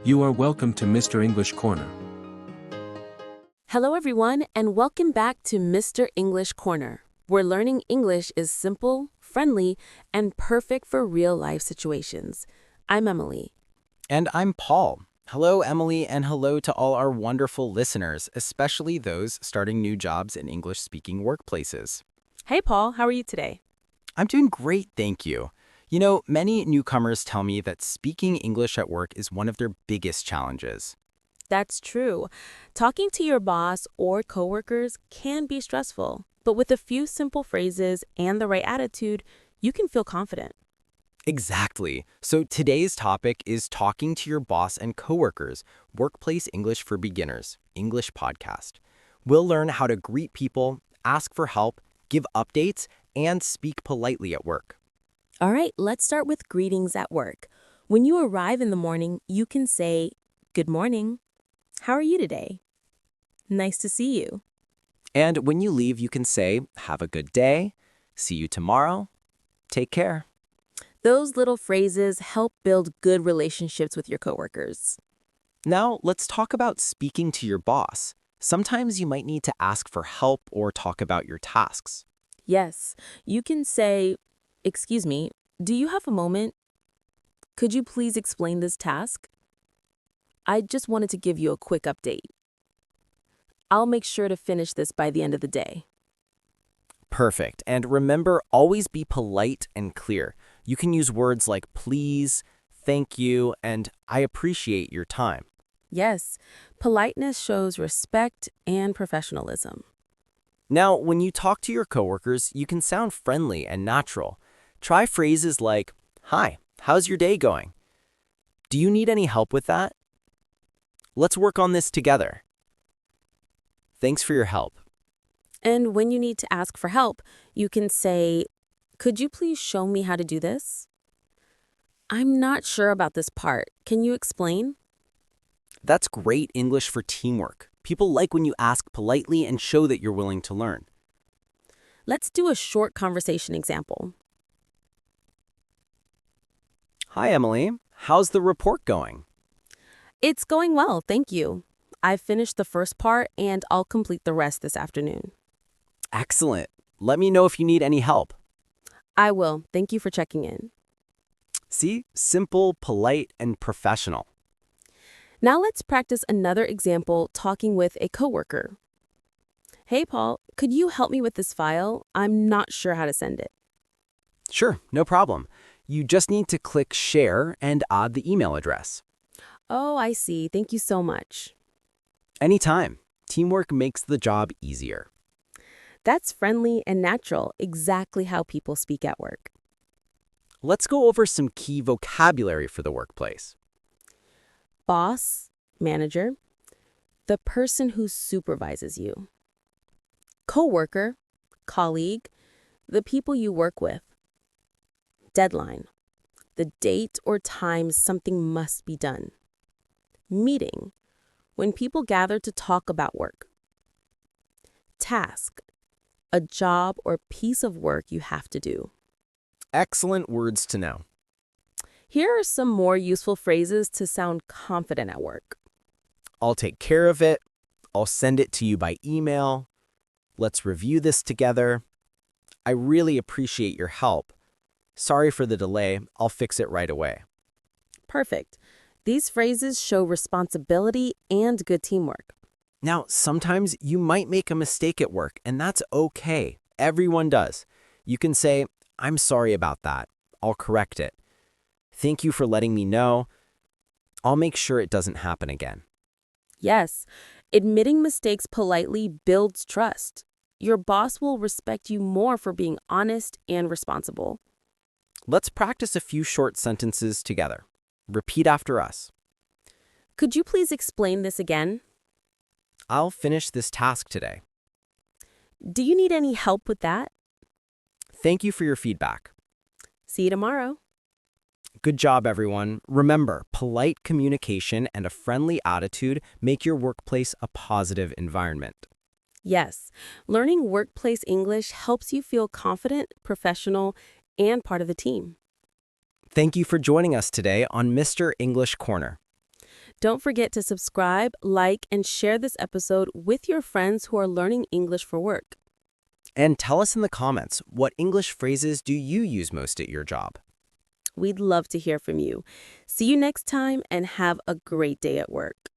You are welcome to Mr. English Corner. Hello everyone, and welcome back to Mr. English Corner, where learning English is simple, friendly, and perfect for real-life situations. I'm Emily. And I'm Paul. Hello, Emily, and hello to all our wonderful listeners, especially those starting new jobs in English-speaking workplaces. Hey Paul, how are you today? I'm doing great, thank you. You know, many newcomers tell me that speaking English at work is one of their biggest challenges. That's true. Talking to your boss or coworkers can be stressful, but with a few simple phrases and the right attitude, you can feel confident. Exactly. So today's topic is talking to your boss and coworkers, Workplace English for Beginners, English podcast. We'll learn how to greet people, ask for help, give updates, and speak politely at work. All right, let's start with greetings at work. When you arrive in the morning, you can say, "Good morning. How are you today? Nice to see you." And when you leave, you can say, have a good day, see you tomorrow, take care. Those little phrases help build good relationships with your coworkers. Now, let's talk about speaking to your boss. Sometimes you might need to ask for help or talk about your tasks. Yes, you can say, "Excuse me, do you have a moment? Could you please explain this task? I just wanted to give you a quick update. I'll make sure to finish this by the end of the day." Perfect. And remember, always be polite and clear. You can use words like please, thank you, and I appreciate your time. Yes, politeness shows respect and professionalism. Now, when you talk to your coworkers, you can sound friendly and natural. Try phrases like, hi, how's your day going? Do you need any help with that? Let's work on this together. Thanks for your help. And when you need to ask for help, you can say, "Could you please show me how to do this? I'm not sure about this part. Can you explain?" That's great English for teamwork. People like when you ask politely and show that you're willing to learn. Let's do a short conversation example. Hi, Emily. How's the report going? It's going well, thank you. I've finished the first part and I'll complete the rest this afternoon. Excellent. Let me know if you need any help. I will. Thank you for checking in. See? Simple, polite, and professional. Now let's practice another example talking with a coworker. "Hey, Paul, could you help me with this file? I'm not sure how to send it." Sure, no problem. You just need to click share and add the email address. "Oh, I see. Thank you so much." Anytime. Teamwork makes the job easier. That's friendly and natural, exactly how people speak at work. Let's go over some key vocabulary for the workplace. Boss, manager, the person who supervises you. Coworker, colleague, the people you work with. Deadline, the date or time something must be done. Meeting, when people gather to talk about work. Task, a job or piece of work you have to do. Excellent words to know. Here are some more useful phrases to sound confident at work. I'll take care of it. I'll send it to you by email. Let's review this together. I really appreciate your help. Sorry for the delay. I'll fix it right away. Perfect. These phrases show responsibility and good teamwork. Now, sometimes you might make a mistake at work, and that's okay. Everyone does. You can say, I'm sorry about that. I'll correct it. Thank you for letting me know. I'll make sure it doesn't happen again. Yes, admitting mistakes politely builds trust. Your boss will respect you more for being honest and responsible. Let's practice a few short sentences together. Repeat after us. Could you please explain this again? I'll finish this task today. Do you need any help with that? Thank you for your feedback. See you tomorrow. Good job, everyone. Remember, polite communication and a friendly attitude make your workplace a positive environment. Yes, learning workplace English helps you feel confident, professional, and part of the team. Thank you for joining us today on Mr. English Corner. Don't forget to subscribe, like, and share this episode with your friends who are learning English for work. And tell us in the comments, what English phrases do you use most at your job? We'd love to hear from you. See you next time and have a great day at work.